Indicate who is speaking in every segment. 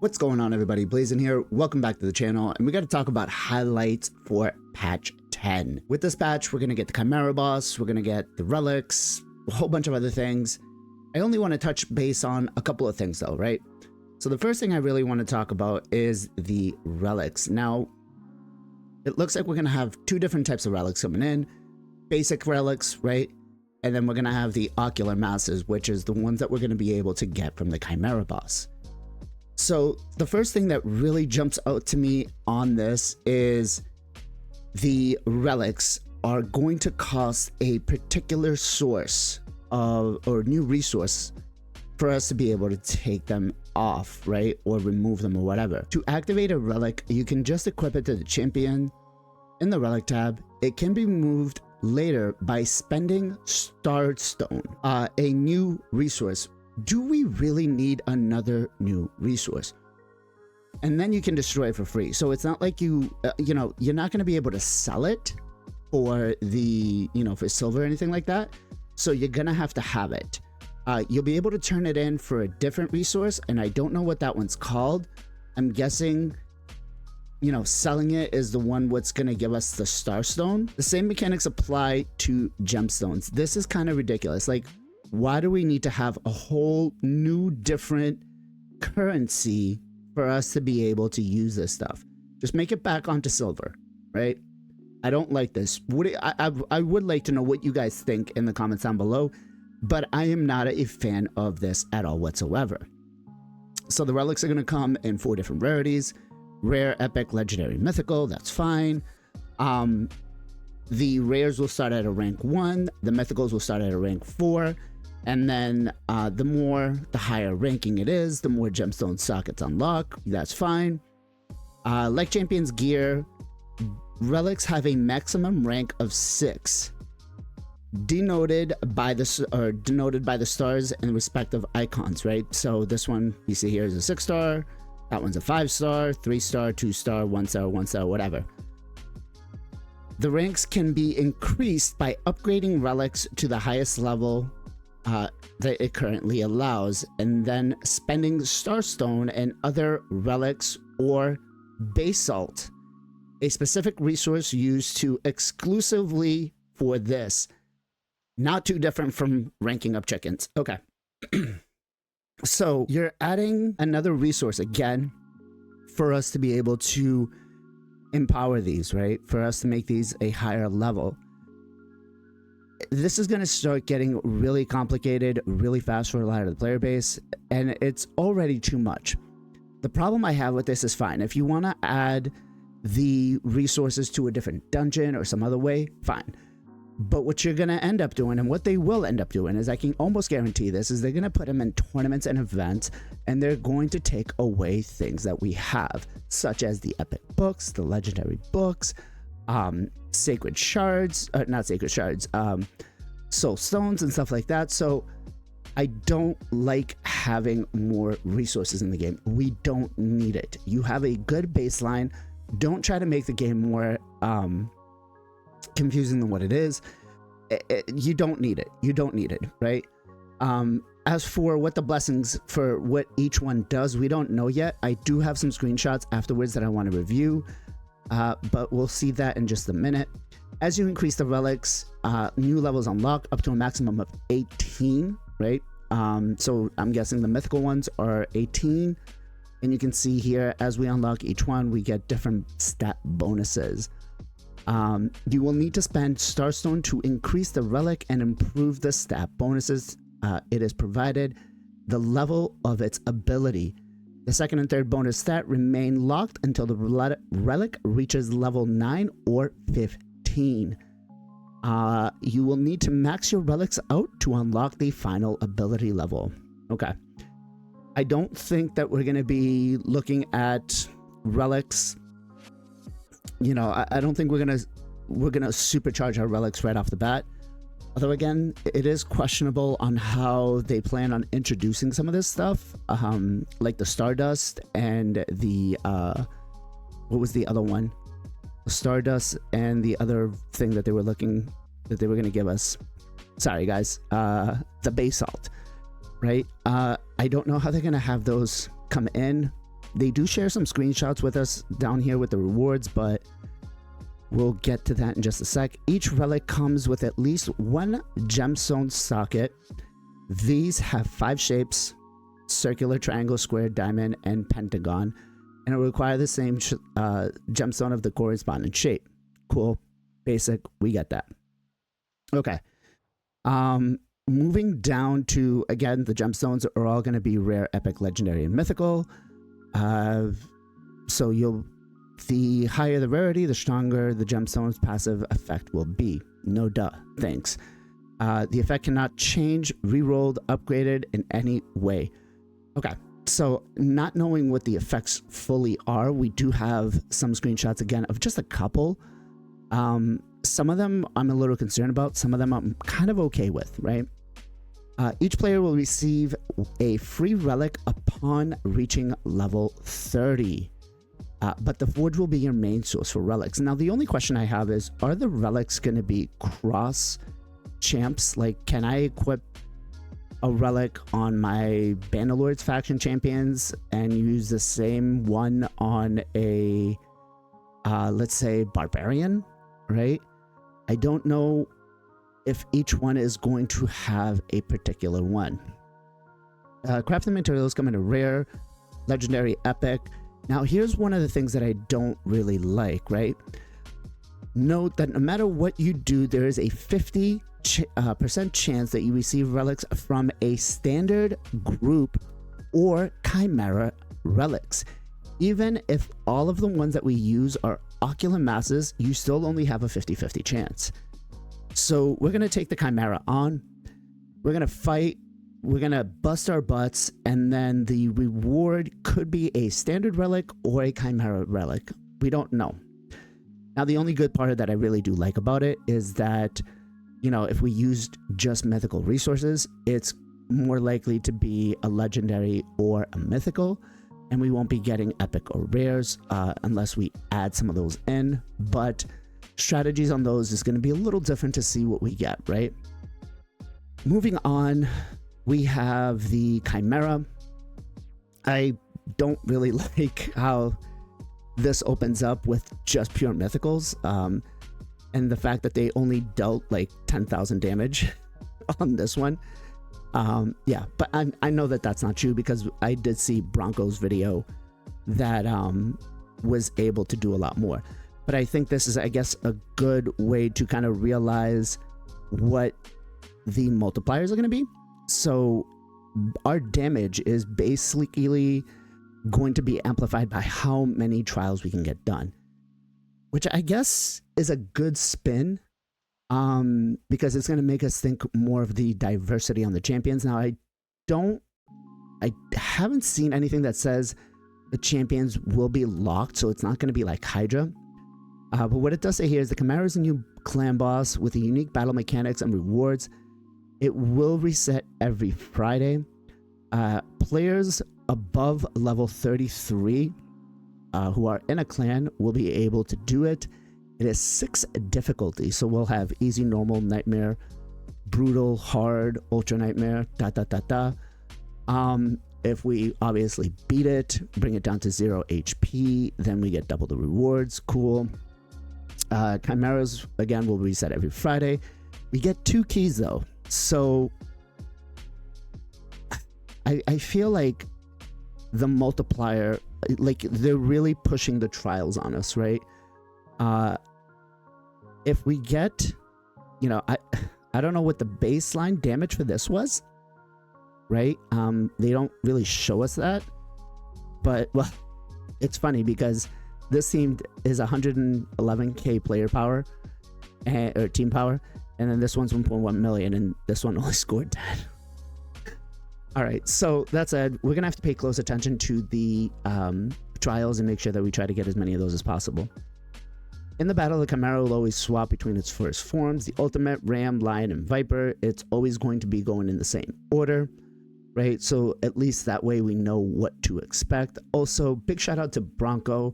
Speaker 1: What's going on, everybody? Blazing here. Welcome back to the channel, and we got to talk about highlights for patch 10. With this patch, we're going to get the Chimera boss, we're going to get the Relics, a whole bunch of other things. I only want to touch base on a couple of things though, right? So the first thing I really want to talk about is the Relics. Now, it looks like we're going to have two different types of Relics coming in. Basic Relics, right? And then we're going to have the Ocular Masses, which is the ones that we're going to be able to get from the Chimera boss. So the first thing that really jumps out to me on this is the Relics are going to cost a particular source of, or new resource for us to be able to take them off, right? Or remove them or whatever. To activate a Relic, you can just equip it to the champion in the Relic tab. It can be moved later by spending Starstone, a new resource. Do we really need another new resource? And then you can destroy it for free. So it's not like you're not going to be able to sell it for the, for silver or anything like that. So you're going to have it. You'll be able to turn it in for a different resource, and I don't know what that one's called. I'm guessing, selling it is the one what's going to give us the Starstone. The same mechanics apply to Gemstones. This is kind of ridiculous. Like, why do we need to have a whole new different currency for us to be able to use this stuff? Just make it back onto silver, right? I don't like this. I would like to know what you guys think in the comments down below, but I am not a fan of this at all whatsoever. So the Relics are going to come in 4 different rarities: rare, epic, legendary, mythical. That's fine. The rares will start at a rank 1, the mythicals will start at a rank 4, and then the higher ranking it is, the more gemstone sockets unlock. That's fine. Like Champion's gear, Relics have a maximum rank of 6, denoted by the stars and respective icons, right? So this one you see here is a 6-star, that one's a 5-star, 3-star, 2-star, 1-star, 1-star, whatever. The ranks can be increased by upgrading Relics to the highest level that it currently allows, and then spending Starstone and other Relics or Basalt, a specific resource used to exclusively for this. Not too different from ranking up chickens. Okay. So you're adding another resource again for us to be able to empower these, right? For us to make these a higher level. This is going to start getting really complicated really fast for a lot of the player base, and it's already too much. The problem I have with this is fine. If you want to add the resources to a different dungeon or some other way, fine. But what you're going to end up doing, and what they will end up doing, is I can almost guarantee this, is they're going to put them in tournaments and events, and they're going to take away things that we have, such as the epic books, the legendary books, sacred shards, not sacred shards, soul stones and stuff like that. So I don't like having more resources in the game. We don't need it. You have a good baseline. Don't try to make the game more confusing than what it is. You don't need it. You don't need it, right? As for what the blessings for what each one does, we don't know yet. I do have some screenshots afterwards that I want to review, but we'll see that in just a minute. As you increase the Relics, new levels unlock up to a maximum of 18, right? So I'm guessing the mythical ones are 18, and you can see here, as we unlock each one, we get different stat bonuses. You will need to spend Starstone to increase the Relic and improve the stat bonuses. It is provided the level of its ability. The second and third bonus stat remain locked until the Relic reaches level 9 or 15. You will need to max your Relics out to unlock the final ability level. Okay. I don't think that we're going to be looking at Relics. I don't think we're gonna supercharge our Relics right off the bat. Although again, it is questionable on how they plan on introducing some of this stuff, like the Stardust and the what was the other one? The Stardust and the other thing that they were gonna give us. Sorry guys, the Basalt, right? I don't know how they're gonna have those come in They do share some screenshots with us down here with the rewards, but we'll get to that in just a sec. Each relic comes with at least one gemstone socket. These have 5 shapes: circular, triangle, square, diamond, and pentagon, and it will require the same gemstone of the corresponding shape. Cool, basic, we get that. Okay, moving down to, again, the gemstones are all going to be rare, epic, legendary, and mythical. So the higher the rarity, the stronger the gemstone's passive effect will be. No duh, thanks. The effect cannot change, rerolled, upgraded in any way. Okay, so not knowing what the effects fully are, we do have some screenshots again of just a couple. Some of them I'm a little concerned about, some of them I'm kind of okay with, right? Each player will receive a free relic upon reaching level 30. But the forge will be your main source for relics. Now, the only question I have is, are the relics going to be cross champs? Like, can I equip a relic on my Bannerlords faction champions and use the same one on a, let's say, barbarian, right? I don't know if each one is going to have a particular one. Crafting materials come in a rare, legendary, epic. Now, here's one of the things that I don't really like, right? Note that no matter what you do, there is a 50% chance that you receive relics from a standard, group, or Chimera relics. Even if all of the ones that we use are ocular masses, you still only have a 50-50 chance. So we're going to take the Chimera on, we're going to fight, we're going to bust our butts, and then the reward could be a standard relic or a Chimera relic. We don't know. Now, the only good part that I really do like about it is that, you know, if we used just mythical resources, it's more likely to be a legendary or a mythical, and we won't be getting epic or rares unless we add some of those in. But strategies on those is going to be a little different to see what we get, right? Moving on, we have the Chimera. I don't really like how this opens up with just pure mythicals, and the fact that they only dealt like 10,000 damage on this one. Yeah, but I know that that's not true because I did see Bronco's video that was able to do a lot more. But I think this is, I guess, a good way to kind of realize what the multipliers are going to be. So our damage is basically going to be amplified by how many trials we can get done, which I guess is a good spin, because it's going to make us think more of the diversity on the champions. Now, I haven't seen anything that says the champions will be locked, so it's not going to be like Hydra. But what it does say here is the Chimera is a new clan boss with a unique battle mechanics and rewards. It will reset every Friday. Players above level 33 who are in a clan will be able to do it. It is 6 difficulty, so we'll have easy, normal, nightmare, brutal, hard, ultra nightmare, if we obviously beat it, bring it down to 0 HP, then we get double the rewards. Cool. Chimeras, again, will reset every Friday. We get 2 keys though, so I feel like the multiplier, like they're really pushing the trials on us, right? If we get, you know, I don't know what the baseline damage for this was, right? They don't really show us that, but well, it's funny because this team is 111k player power or team power, and then this one's 1.1 million, and this one only scored 10. All right, so that said, we're gonna have to pay close attention to the trials and make sure that we try to get as many of those as possible. In the battle, the Chimera will always swap between its first forms, the Ultimate, Ram, Lion, and Viper. It's always going to be going in the same order, right? So at least that way we know what to expect. Also, big shout out to Bronco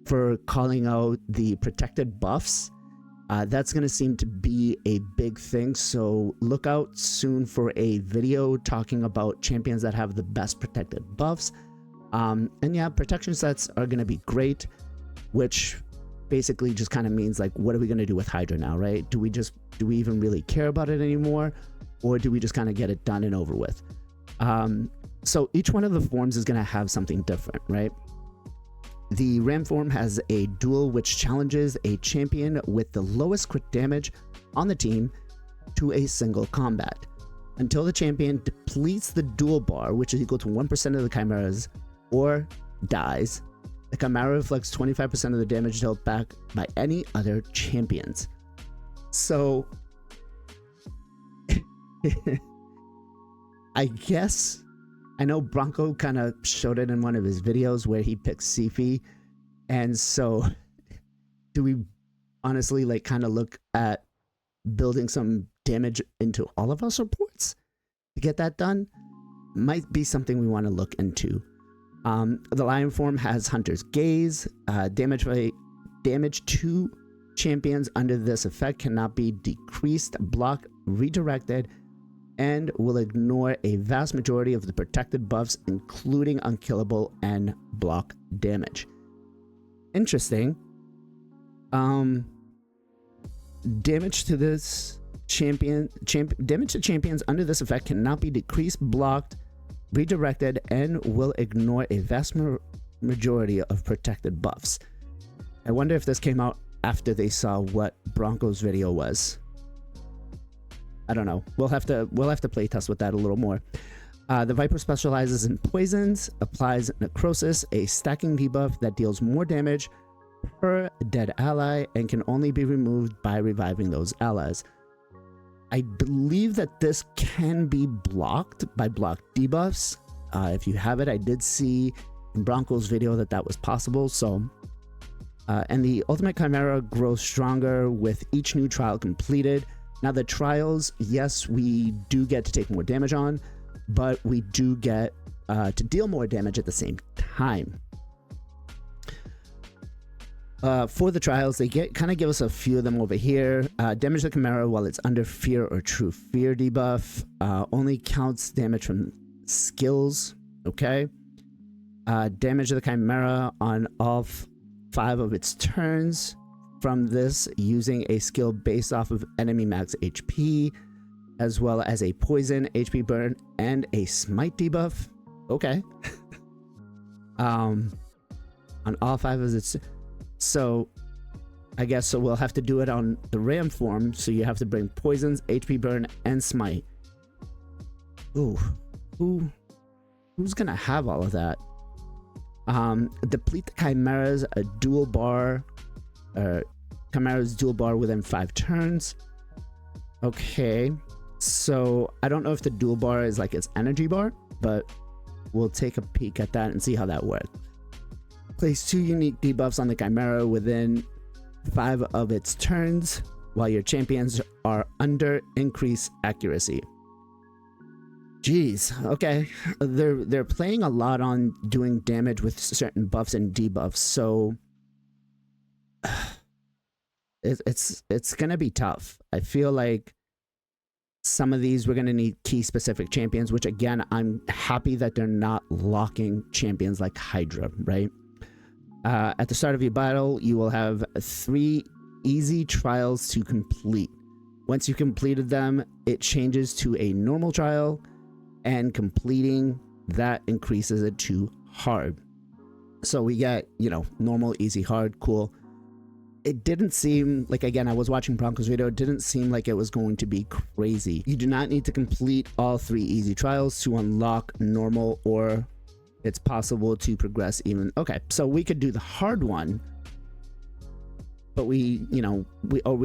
Speaker 1: for calling out the protected buffs. That's going to seem to be a big thing, so look out soon for a video talking about champions that have the best protected buffs. And yeah, protection sets are going to be great, which basically just kind of means like, what are we going to do with Hydra now, right? Do we even really care about it anymore? Or do we just kind of get it done and over with? So each one of the forms is going to have something different, right? The Ram form has a duel which challenges a champion with the lowest crit damage on the team to a single combat. Until the champion depletes the duel bar, which is equal to 1% of the chimeras, or dies, the chimera reflects 25% of the damage dealt back by any other champions. So I guess, I know Bronco kind of showed it in one of his videos where he picked Sifi, and so do we honestly like kind of look at building some damage into all of our supports to get that done? Might be something we want to look into. The Lion form has Hunter's Gaze. Damage to champions under this effect cannot be decreased, blocked, redirected, and will ignore a vast majority of the protected buffs, including unkillable and block damage. Interesting. Damage to this damage to champions under this effect cannot be decreased, blocked, redirected, and will ignore a vast majority of protected buffs. I wonder if this came out after they saw what Bronco's video was. I don't know. We'll have to play test with that a little more. The Viper specializes in poisons, applies necrosis, a stacking debuff that deals more damage per dead ally and can only be removed by reviving those allies. I believe that this can be blocked by block debuffs. If you have it, I did see in Bronco's video that was possible. So, and the Ultimate Chimera grows stronger with each new trial completed. Now the trials, yes, we do get to take more damage on, but we do get to deal more damage at the same time. For the trials, they kind of give us a few of them over here. Damage the Chimera while it's under fear or true fear debuff. Only counts damage from skills. Okay. Damage the Chimera on all 5 of its turns from this using a skill based off of enemy max HP, as well as a poison, HP burn, and a smite debuff. Okay. On all 5 of its. So I guess so we'll have to do it on the Ram form, so you have to bring poisons, HP burn, and smite. Ooh, who's gonna have all of that? Deplete the Chimera's dual bar, Chimera's dual bar within 5 turns. Okay, so I don't know if the dual bar is like its energy bar, but we'll take a peek at that and see how that works. Place 2 unique debuffs on the Chimera within 5 of its turns while your champions are under increased accuracy. Jeez, okay. They're playing a lot on doing damage with certain buffs and debuffs, so it's gonna be tough. I feel like some of these we're gonna need key specific champions, which again, I'm happy that they're not locking champions like Hydra, right? At the start of your battle, you will have 3 easy trials to complete. Once you completed them, it changes to a normal trial, and completing that increases it to hard. So we get, normal, easy, hard, cool. It didn't seem like, again, I was watching Bronco's video, it didn't seem like it was going to be crazy. You do not need to complete all 3 easy trials to unlock normal, or it's possible to progress even. Okay, so we could do the hard one, but we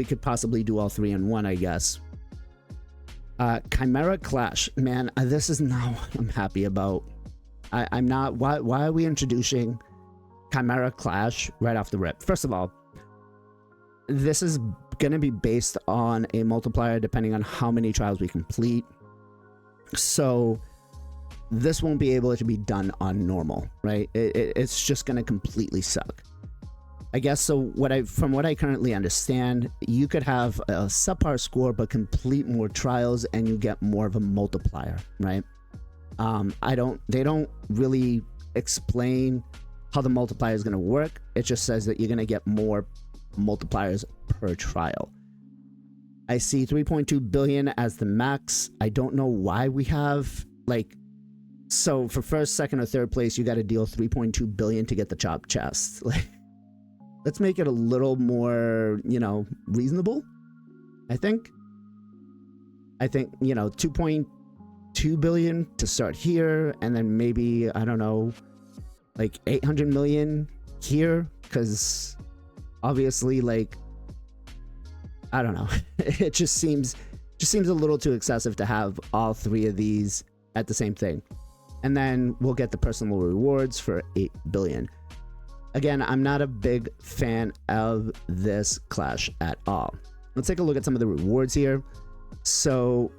Speaker 1: could possibly do all 3 in one, I guess. Chimera Clash, man, this is not what I'm happy about. I'm not. Why are we introducing Chimera Clash right off the rip? First of all, this is gonna be based on a multiplier depending on how many trials we complete. So this won't be able to be done on normal, right? It's just gonna completely suck, I guess. So from what I currently understand, you could have a subpar score but complete more trials and you get more of a multiplier, right? They don't really explain how the multiplier is going to work. It just says that you're going to get more multipliers per trial. I see 3.2 billion as the max. I don't know why we have like, so for first, second, or third place, you got to deal 3.2 billion to get the chopped chest. Like, let's make it a little more, you know, reasonable. I think, you know, 2.2 billion to start here, and then maybe, I don't know, like 800 million here, because obviously, like, I don't know, it just seems a little too excessive to have all three of these at the same thing. And then we'll get the personal rewards for 8 billion. Again, I'm not a big fan of this clash at all. Let's take a look at some of the rewards here. So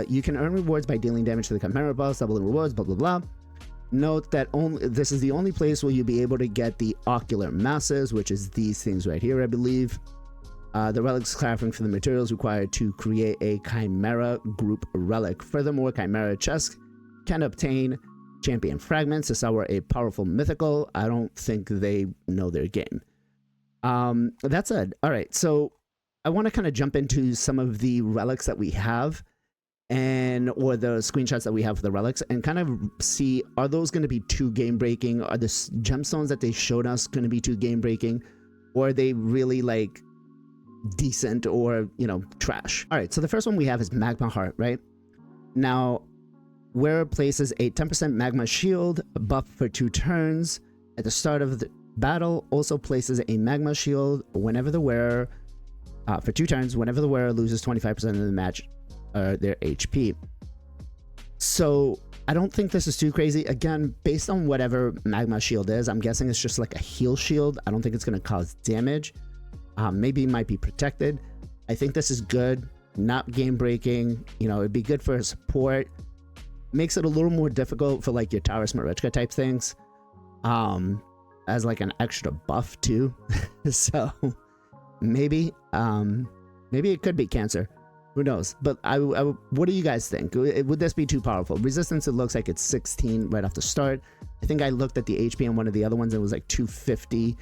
Speaker 1: you can earn rewards by dealing damage to the Chimera boss, doubling rewards, blah blah blah. Note that this is the only place where you'll be able to get the ocular masses, which is these things right here, I believe. The relics crafting for the materials required to create a Chimera group relic. Furthermore, Chimera chests can obtain champion fragments. If I were a powerful mythical, I don't think they know their game. That said, all right, so I want to kind of jump into some of the relics that we have, or the screenshots that we have for the relics, and kind of see, are those going to be too game breaking? Are the gemstones that they showed us going to be too game breaking, or are they really like decent, or, you know, trash? All right, so the first one we have is Magma Heart, right? Now, wearer places a 10% magma shield buff for 2 turns at the start of the battle. Also places a magma shield whenever the wearer for 2 turns whenever the wearer loses 25% of the match their HP. So I don't think this is too crazy. Again, based on whatever magma shield is, I'm guessing it's just like a heal shield. I don't think it's going to cause damage. Maybe it might be protected. I think this is good, not game breaking. You know, it'd be good for support. Makes it a little more difficult for like your Taurus Marichka type things, as like an extra buff too. So maybe it could be cancer, who knows? But what do you guys think? Would this be too powerful? Resistance, it looks like it's 16 right off the start. I think I looked at the HP on one of the other ones, it was like 250,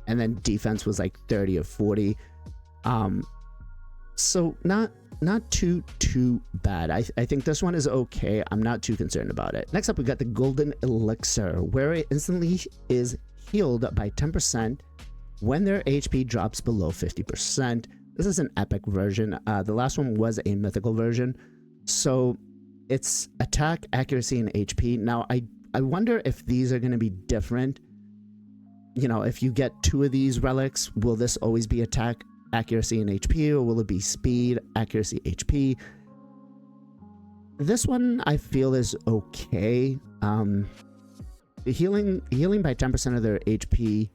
Speaker 1: and then defense was like 30 or 40. So not too bad. I think this one is okay. I'm not too concerned about it. Next up, we got the Golden Elixir, where it instantly is healed by 10% when their HP drops below 50%. This is an epic version. The last one was a mythical version. So it's attack, accuracy, and HP. Now, I wonder if these are going to be different. You know, if you get 2 of these relics, will this always be attack, accuracy, and HP, or will it be speed, accuracy, HP? This one I feel is okay. Healing by 10% of their HP,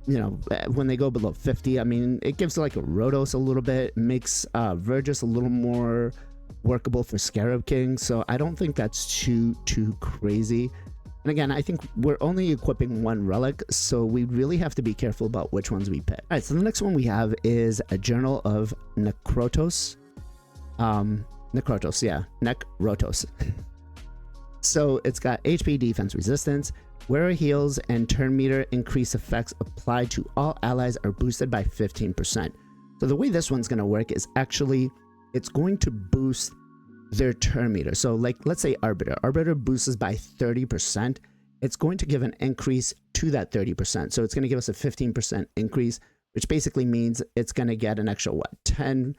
Speaker 1: you know, when they go below 50, I mean, it gives like a Rhodos a little bit, makes Vergis a little more workable for Scarab King, so I don't think that's too crazy. And again, I think we're only equipping 1 relic, so we really have to be careful about which ones we pick. All right, so the next one we have is a Journal of Necrotos. Necrotos. So it's got HP, defense, resistance. Wearer heals and turn meter increase effects applied to all allies are boosted by 15%. So the way this one's going to work is actually, it's going to boost their turn meter. So like, let's say Arbiter boosts by 30%. It's going to give an increase to that 30%. So it's going to give us a 15% increase, which basically means it's going to get an extra, what, 10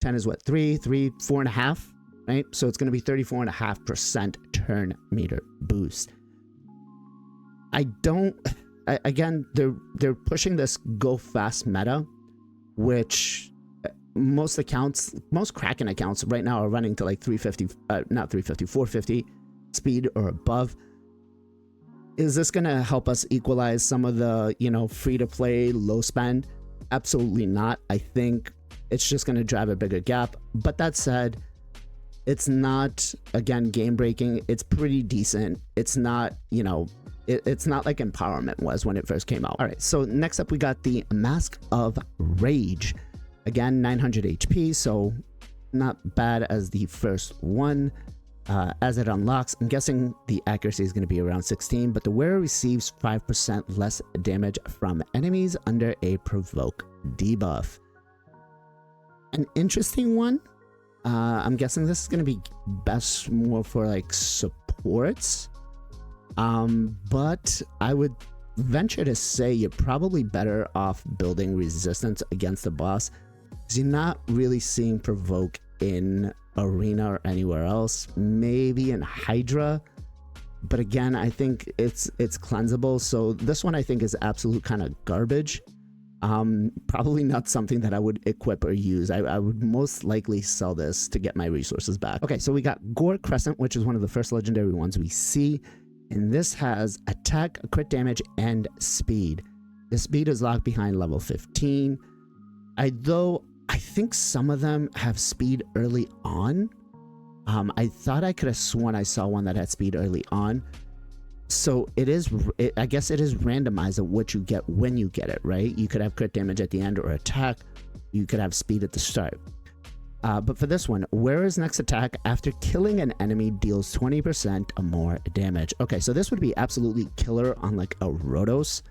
Speaker 1: is what, 4.5, right? So it's going to be 34.5% turn meter boost. Again, they're pushing this go fast meta, which most Kraken accounts right now are running to like 450 speed or above. Is this going to help us equalize some of the, you know, free to play, low spend? Absolutely not. I think it's just going to drive a bigger gap. But that said, it's not, again, game breaking. It's pretty decent. It's not, you know, it's not like Empowerment was when it first came out. All right, so next up we got the Mask of Rage. Again, 900 HP, so not bad as the first one. as it unlocks. I'm guessing the accuracy is going to be around 16, but the wearer receives 5% less damage from enemies under a provoke debuff. An interesting one. I'm guessing this is going to be best more for like supports. But I would venture to say you're probably better off building resistance against the boss, because you're not really seeing provoke in arena or anywhere else. Maybe in Hydra, but again, I think it's cleansable. So this one I think is absolute kind of garbage. Probably not something that I would equip or use. I would most likely sell this to get my resources back. Okay, so we got Gore Crescent, which is one of the first legendary ones we see. And this has attack, crit damage, and speed. The speed is locked behind level 15. Though I think some of them have speed early on. I thought I could have sworn I saw one that had speed early on. So I guess it is randomized at what you get when you get it, right? You could have crit damage at the end or attack. You could have speed at the start. But for this one, wearer's next attack after killing an enemy deals 20% or more damage. Okay, so this would be absolutely killer on like a Rotos.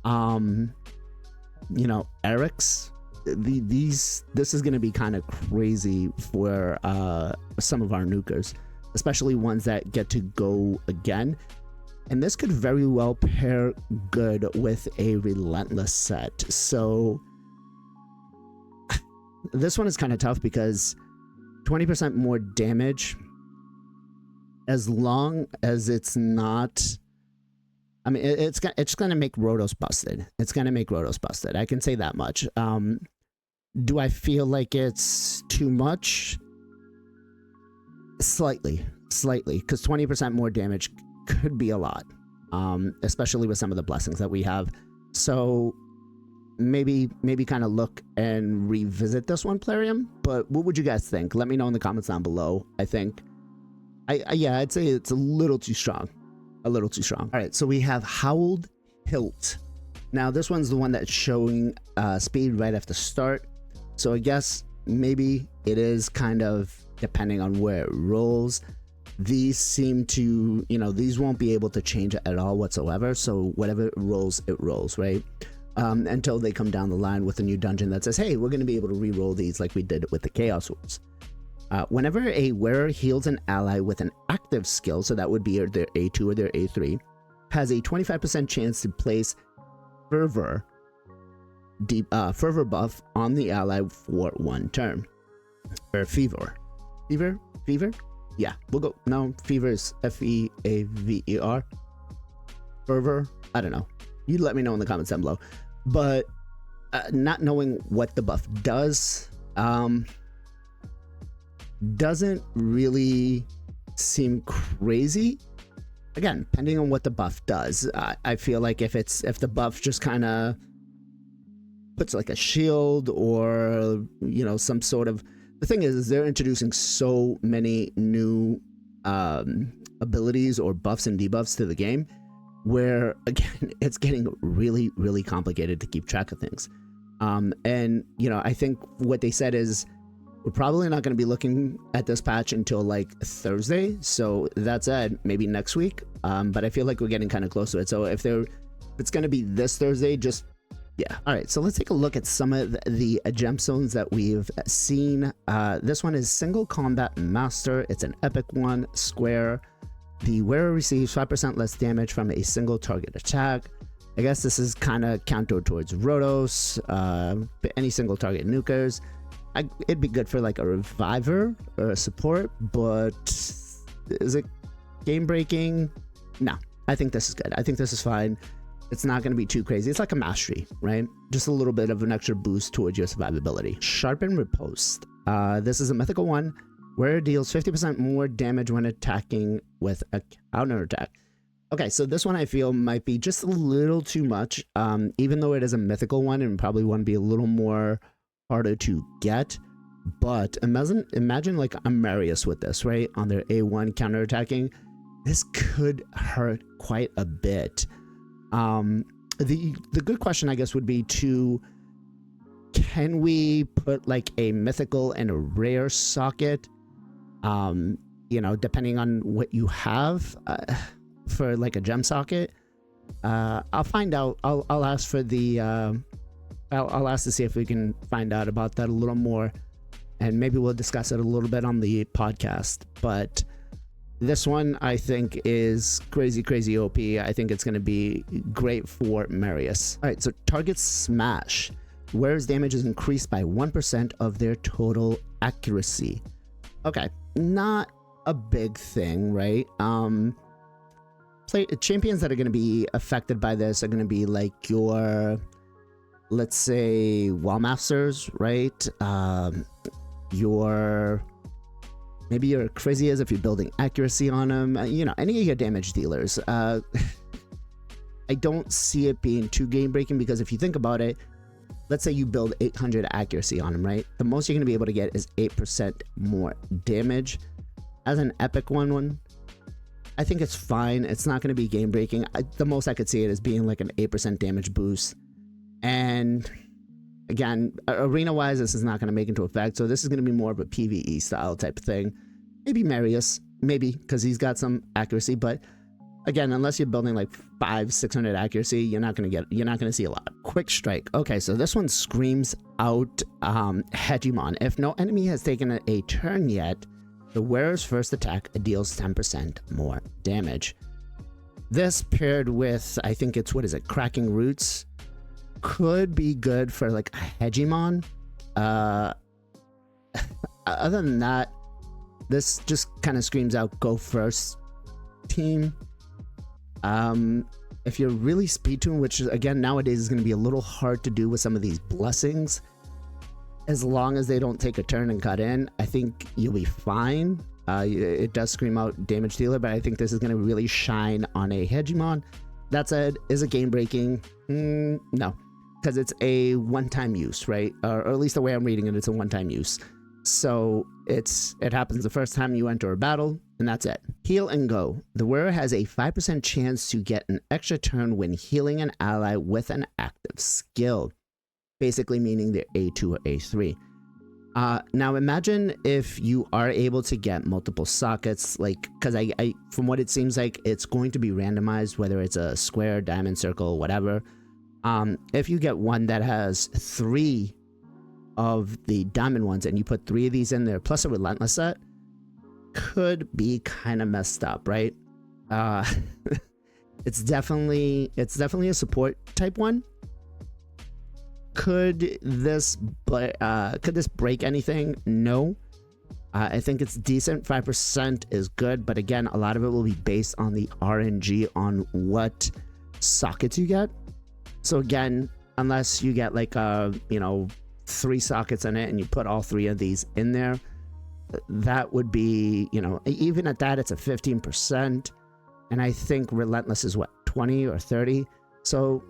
Speaker 1: You know, Eric's. This is going to be kind of crazy for some of our nukers, especially ones that get to go again. And this could very well pair good with a Relentless set. So this one is kind of tough because 20% more damage, as long as it's not, I mean, it's going to make Rotos busted. It's going to make Rotos busted. I can say that much. Do I feel like it's too much? Slightly, because 20% more damage could be a lot, especially with some of the blessings that we have. So maybe kind of look and revisit this one, Plarium. But what would you guys think? Let me know in the comments down below. I think, yeah, I'd say it's a little too strong. A little too strong. All right, so we have Howled Hilt. Now this one's the one that's showing speed right after start. So I guess maybe it is kind of depending on where it rolls. These seem to, you know, these won't be able to change it at all whatsoever. So whatever it rolls, right? Until they come down the line with a new dungeon that says, hey, we're going to be able to re-roll these like we did with the Chaos Rules. Whenever a wearer heals an ally with an active skill, so that would be their A2 or their A3, has a 25% chance to place Fervor buff on the ally for one turn. Or Fever. Yeah, we'll go. No, Fever is Feaver. Fervor, I don't know. You let me know in the comments down below. But not knowing what the buff does, doesn't really seem crazy. Again, depending on what the buff does, I feel like if the buff just kind of puts like a shield or, you know, some sort of, the thing is they're introducing so many new abilities or buffs and debuffs to the game, where again it's getting really, really complicated to keep track of things. And you know, I think what they said is we're probably not going to be looking at this patch until like Thursday. So that said, maybe next week. But I feel like we're getting kind of close to it. So if it's going to be this Thursday, just yeah. All right, so let's take a look at some of the gemstones that we've seen. This one is Single Combat Master. It's an epic one, square. The wearer receives 5% less damage from a single target attack. I guess this is kind of counter towards Rotos, any single target nukers. It'd be good for like a reviver or a support, but is it game breaking? No, I think this is good. I think this is fine. It's not going to be too crazy. It's like a mastery, right? Just a little bit of an extra boost towards your survivability. Sharpen Riposte. This is a mythical one where it deals 50% more damage when attacking with a counter attack. Okay, so this one I feel might be just a little too much, even though it is a mythical one and probably want to be a little more harder to get. But imagine like a Marius with this, right? On their A1 counterattacking. This could hurt quite a bit. The good question, I guess, would be can we put like a mythical and a rare socket? you know, depending on what you have for like a gem socket. I'll find out. I'll ask for the I'll ask to see if we can find out about that a little more, and maybe we'll discuss it a little bit on the podcast. But this one I think is crazy OP. I think it's going to be great for Marius. All right, so target smash. Wearer's damage is increased by 1% of their total accuracy. Okay, not a big thing, right? Champions that are going to be affected by this are going to be like your, let's say, wall masters, right? Maybe your crazy as if you're building accuracy on them. You know, any of your damage dealers. I don't see it being too game breaking, because if you think about it, let's say you build 800 accuracy on them, right? The most you're going to be able to get is 8% more damage. As an epic one, I think it's fine. It's not going to be game breaking. The most I could see it as being like an 8% damage boost. And again, arena wise, this is not going to make into effect. So this is going to be more of a PvE style type of thing. Maybe Marius, maybe, because he's got some accuracy. But again, unless you're building like 500-600 accuracy, you're not going to see a lot. Quick strike. Okay, so this one screams out Hegemon. If no enemy has taken a turn yet, the wearer's first attack deals 10% more damage. This paired with, I think it's, what is it, Cracking Roots, could be good for like a Hegemon. Other than that, this just kind of screams out go first team. If you're really speed tuned, which again nowadays is going to be a little hard to do with some of these blessings, as long as they don't take a turn and cut in, I think you'll be fine. It does scream out damage dealer, but I think this is going to really shine on a Hegemon. That said, is it game breaking? No, because it's a one-time use, right? Or at least the way I'm reading it, it's a one-time use. So it happens the first time you enter a battle, and that's it. Heal and go. The wearer has a 5% chance to get an extra turn when healing an ally with an active skill. Basically meaning they're A2 or A3. Now imagine if you are able to get multiple sockets, like, because I from what it seems like, it's going to be randomized, whether it's a square, diamond, circle, whatever. If you get one that has 3 of the diamond ones and you put 3 of these in there plus a relentless set, could be kind of messed up, right? It's definitely a support type one. Could this break anything? No. I think it's decent. 5% is good, but again, a lot of it will be based on the RNG on what sockets you get. So again, unless you get like 3 sockets in it and you put all 3 of these in there, that would be, even at that, it's a 15%, and I think relentless is what, 20 or 30. So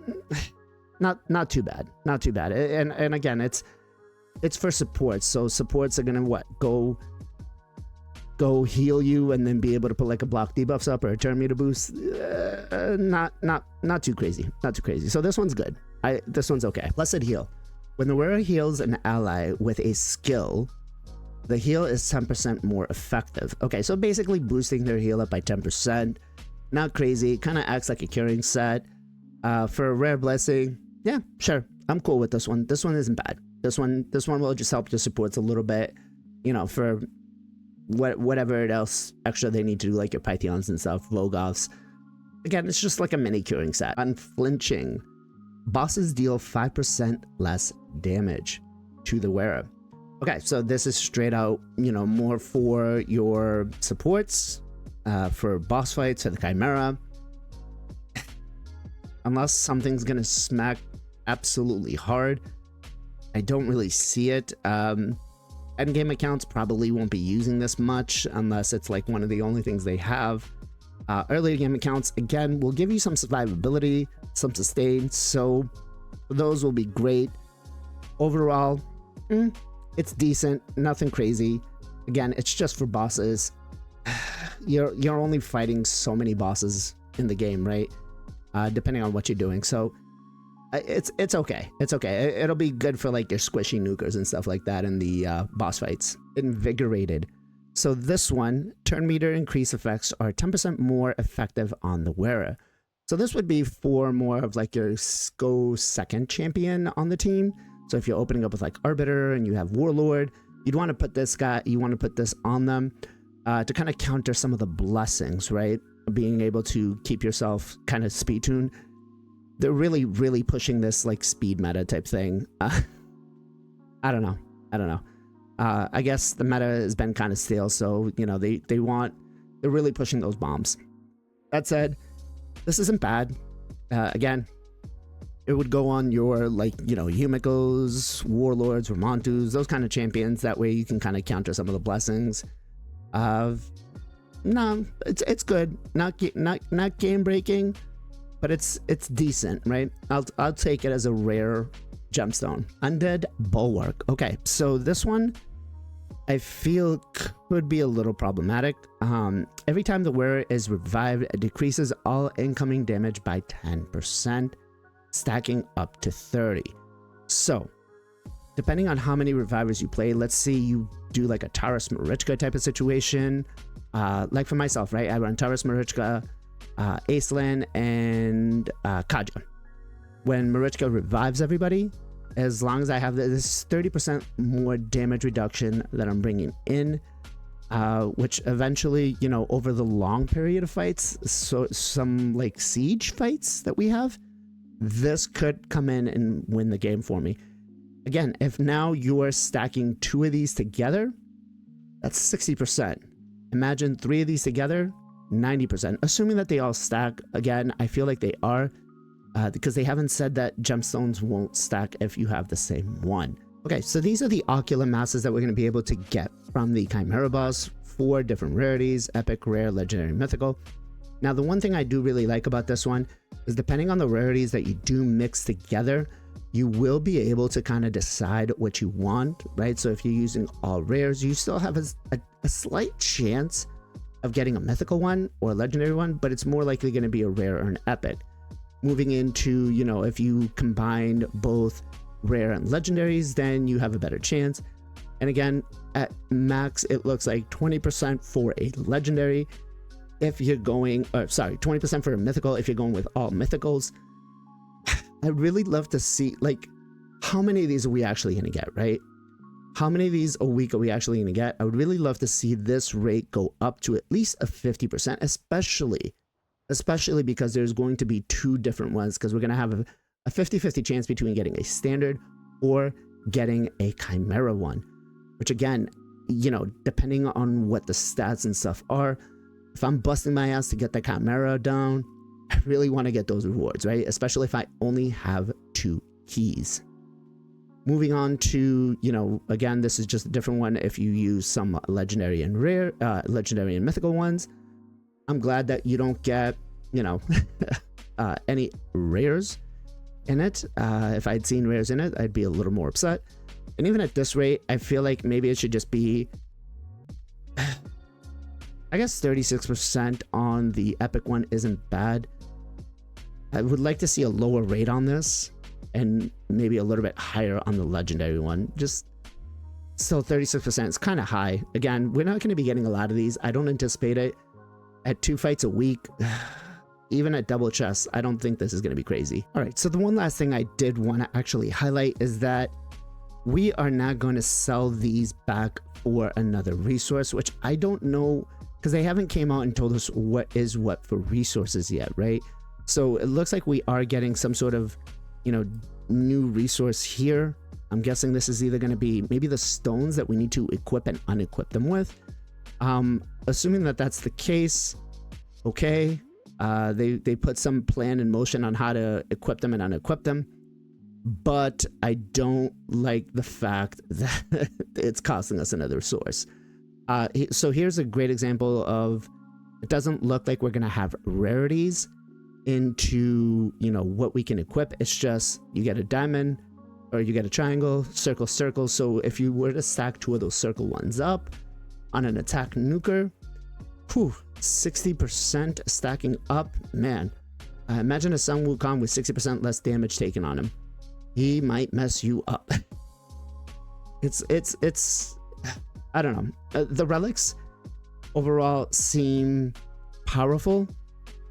Speaker 1: not too bad, and again, it's for supports. So supports are gonna go heal you and then be able to put like a block debuffs up or a turn meter boost. Not too crazy, So this one's good. This one's okay. Blessed heal. When the wearer heals an ally with a skill, the heal is 10% more effective. Okay, so basically boosting their heal up by 10%. Not crazy. Kind of acts like a curing set. For a rare blessing, yeah, sure, I'm cool with this one. This one isn't bad. This one will just help the supports a little bit, for whatever else extra they need to do, like your Pythions and stuff, Vogoths. Again, it's just like a mini curing set. Unflinching. Bosses deal 5% less damage to the wearer. Okay, so this is straight out, more for your supports, for boss fights, for the Chimera. Unless something's gonna smack absolutely hard, I don't really see it. Endgame accounts probably won't be using this much unless it's like one of the only things they have. Early game accounts, again, will give you some survivability, some sustain, so those will be great. Overall, it's decent, nothing crazy. Again, it's just for bosses. You're only fighting so many bosses in the game, right? Depending on what you're doing, so it's okay. It'll be good for like your squishy nukers and stuff like that in the boss fights. Invigorated. So this one, turn meter increase effects are 10% more effective on the wearer. So this would be for more of like your go second champion on the team. So if you're opening up with like Arbiter and you have Warlord, you'd want to put this guy, you want to put this on them to kind of counter some of the blessings, right? Being able to keep yourself kind of speed tuned. They're really, really pushing this like speed meta type thing. I don't know. I guess the meta has been kind of stale, so you know they're really pushing those bombs. That said, this isn't bad. Again, it would go on your like Yumikos, Warlords, Ramontus, those kind of champions. That way you can kind of counter some of the blessings. No, it's good. Not game breaking, but it's decent, right? I'll take it as a rare gemstone. Undead Bulwark. Okay, so this one I feel could be a little problematic. Every time the wearer is revived, it decreases all incoming damage by 10%, stacking up to 30. So, depending on how many revivers you play, let's say you do like a Taurus Marichka type of situation. Like for myself, right? I run Taurus Marichka, Acelin, and Kaja. When Marichka revives everybody, as long as I have this 30% more damage reduction that I'm bringing in, which eventually, over the long period of fights, so some like siege fights that we have, this could come in and win the game for me. Again, if now you are stacking 2 of these together, that's 60%. Imagine 3 of these together, 90%. Assuming that they all stack, again, I feel like they are, because they haven't said that gemstones won't stack if you have the same one. Okay, so these are the ocular masses that we're going to be able to get from the Chimera boss, 4 different rarities: epic, rare, legendary, mythical. Now, the one thing I do really like about this one is depending on the rarities that you do mix together, you will be able to kind of decide what you want, right? So if you're using all rares, you still have a slight chance of getting a mythical one or a legendary one, but it's more likely going to be a rare or an epic. Moving into, if you combine both rare and legendaries, then you have a better chance. And again, at max, it looks like 20% for a legendary if you're going, 20% for a mythical if you're going with all mythicals. I'd really love to see, like, how many of these are we actually going to get, right? How many of these a week are we actually going to get? I would really love to see this rate go up to at least a 50%, especially because there's going to be 2 different ones, because we're going to have a 50-50 chance between getting a standard or getting a Chimera one, which again, depending on what the stats and stuff are, if I'm busting my ass to get the Chimera down, I really want to get those rewards, right? Especially if I only have 2 keys. Moving on to, again, this is just a different one if you use some legendary and rare, legendary and mythical ones. I'm glad that you don't get, any rares in it. If I'd seen rares in it, I'd be a little more upset. And even at this rate, I feel like maybe it should just be, I guess 36% on the epic one isn't bad. I would like to see a lower rate on this and maybe a little bit higher on the legendary one. Just still 36% is kind of high. Again, we're not going to be getting a lot of these. I don't anticipate it. At 2 fights a week, even at double chests, I don't think this is going to be crazy. All right, so the one last thing I did want to actually highlight is that we are not going to sell these back for another resource, which I don't know, because they haven't came out and told us what is what for resources yet, right? So it looks like we are getting some sort of, new resource here. I'm guessing this is either going to be maybe the stones that we need to equip and unequip them with. Assuming that that's the case, okay. They put some plan in motion on how to equip them and unequip them, but I don't like the fact that it's costing us another resource. So here's a great example of, it doesn't look like we're gonna have rarities into what we can equip. It's just you get a diamond or you get a triangle, circle, circle. So if you were to stack 2 of those circle ones up on an attack nuker, 60% stacking up, man. Imagine a Sun Wukong with 60% less damage taken on him. He might mess you up. It's I don't know. The relics overall seem powerful,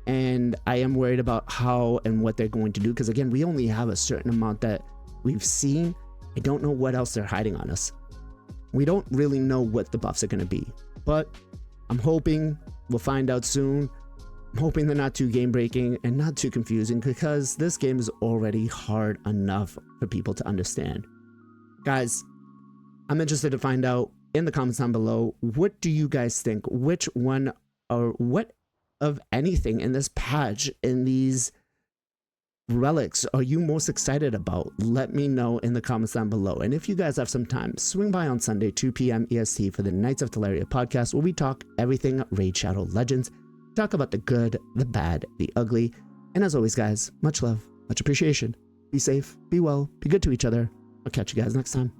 Speaker 1: and I am worried about how and what they're going to do, because again, we only have a certain amount that we've seen. I don't know what else they're hiding on us. We don't really know what the buffs are going to be, but I'm hoping we'll find out soon. I'm hoping they're not too game breaking and not too confusing, because this game is already hard enough for people to understand. Guys, I'm interested to find out in the comments down below, what do you guys think? Which one, or what of anything in this patch, in these relics, are you most excited about? Let me know in the comments down below. And if you guys have some time, swing by on Sunday 2 p.m. EST for the Knights of Teleria podcast, where we talk everything Raid Shadow Legends, talk about the good, the bad, the ugly. And as always, guys, much love, much appreciation. Be safe, be well, be good to each other. I'll catch you guys next time.